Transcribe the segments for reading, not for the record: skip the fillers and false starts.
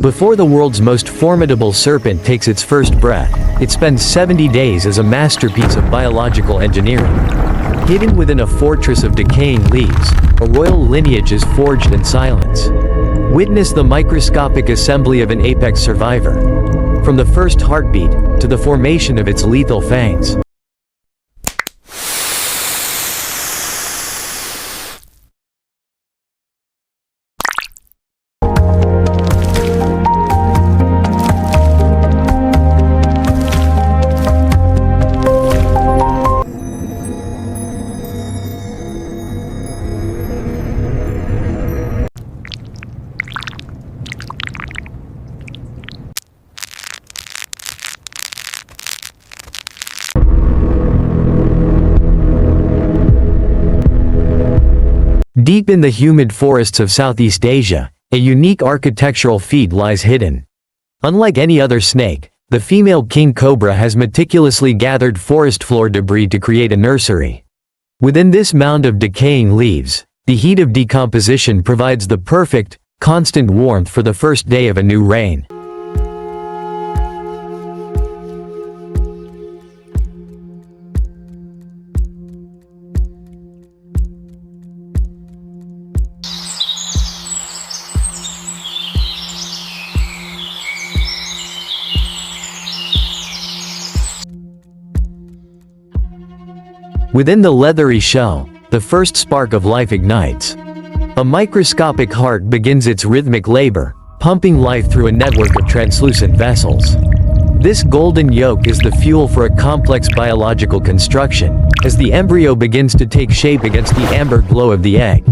Before the world's most formidable serpent takes its first breath, it spends 70 days as a masterpiece of biological engineering. Hidden within a fortress of decaying leaves, a royal lineage is forged in silence. Witness the microscopic assembly of an apex survivor. From the first heartbeat, to the formation of its lethal fangs. Deep in the humid forests of Southeast Asia, a unique architectural feat lies hidden. Unlike any other snake, the female king cobra has meticulously gathered forest floor debris to create a nursery. Within this mound of decaying leaves, the heat of decomposition provides the perfect, constant warmth for the first day of a new reign. Within the leathery shell, the first spark of life ignites. A microscopic heart begins its rhythmic labor, pumping life through a network of translucent vessels. This golden yolk is the fuel for a complex biological construction, as the embryo begins to take shape against the amber glow of the egg.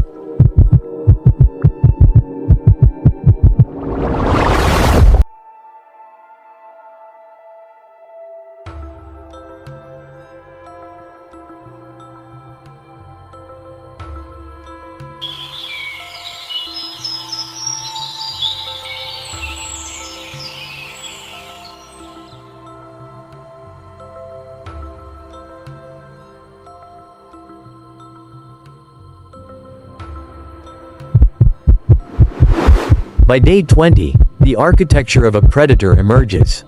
By day 20, the architecture of a predator emerges.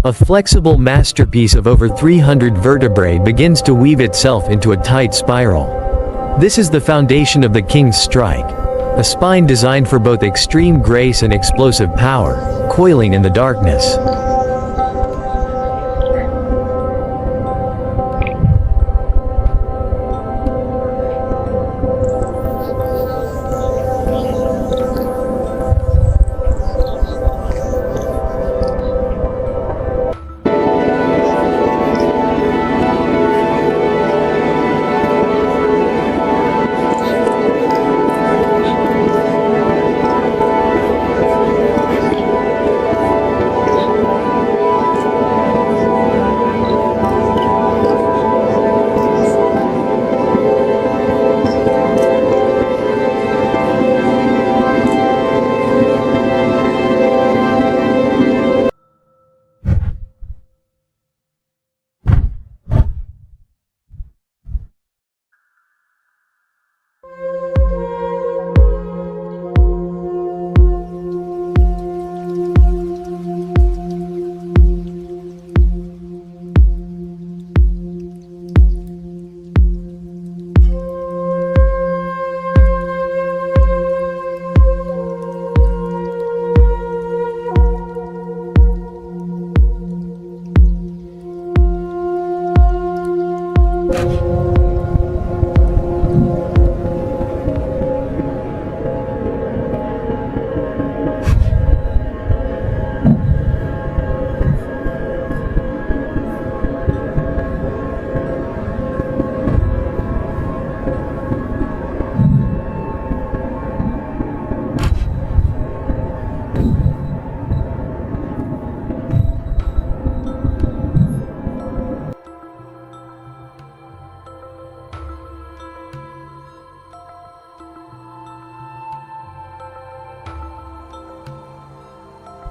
A flexible masterpiece of over 300 vertebrae begins to weave itself into a tight spiral. This is the foundation of the king's strike, a spine designed for both extreme grace and explosive power, coiling in the darkness.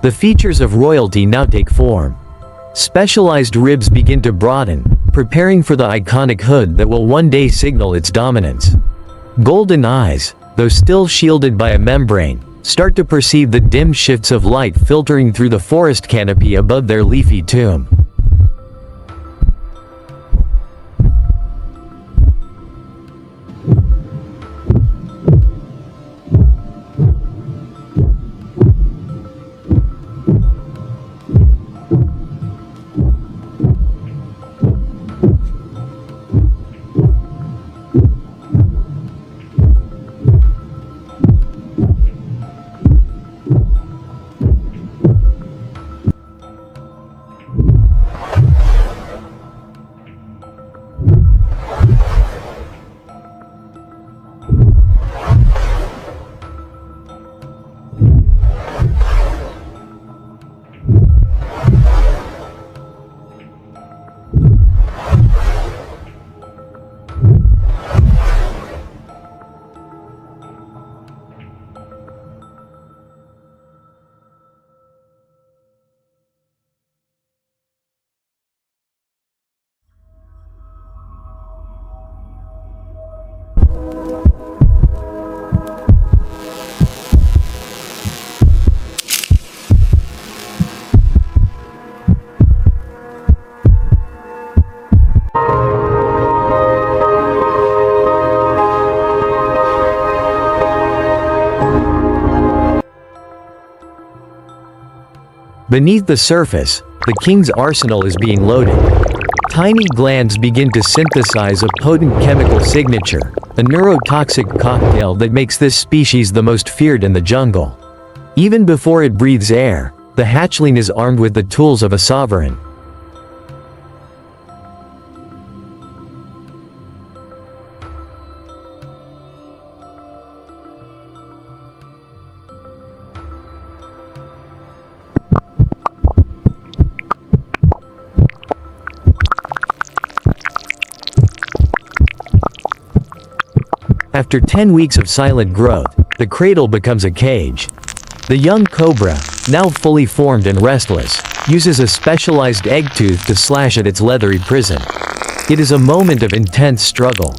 The features of royalty now take form. Specialized ribs begin to broaden, preparing for the iconic hood that will one day signal its dominance. Golden eyes, though still shielded by a membrane, start to perceive the dim shifts of light filtering through the forest canopy above their leafy tomb. Beneath the surface, the king's arsenal is being loaded. Tiny glands begin to synthesize a potent chemical signature, a neurotoxic cocktail that makes this species the most feared in the jungle. Even before it breathes air, the hatchling is armed with the tools of a sovereign. After 10 weeks of silent growth, the cradle becomes a cage. The young cobra, now fully formed and restless, uses a specialized egg tooth to slash at its leathery prison. It is a moment of intense struggle.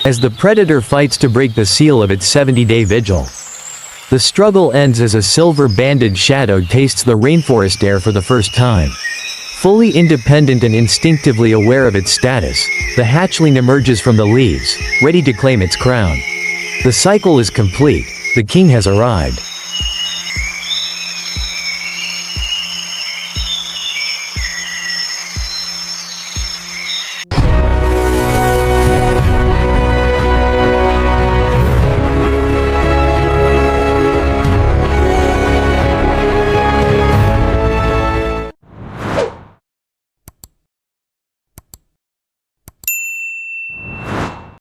As the predator fights to break the seal of its 70-day vigil. The struggle ends as a silver-banded shadow tastes the rainforest air for the first time. Fully independent and instinctively aware of its status, the hatchling emerges from the leaves, ready to claim its crown. The cycle is complete, the king has arrived.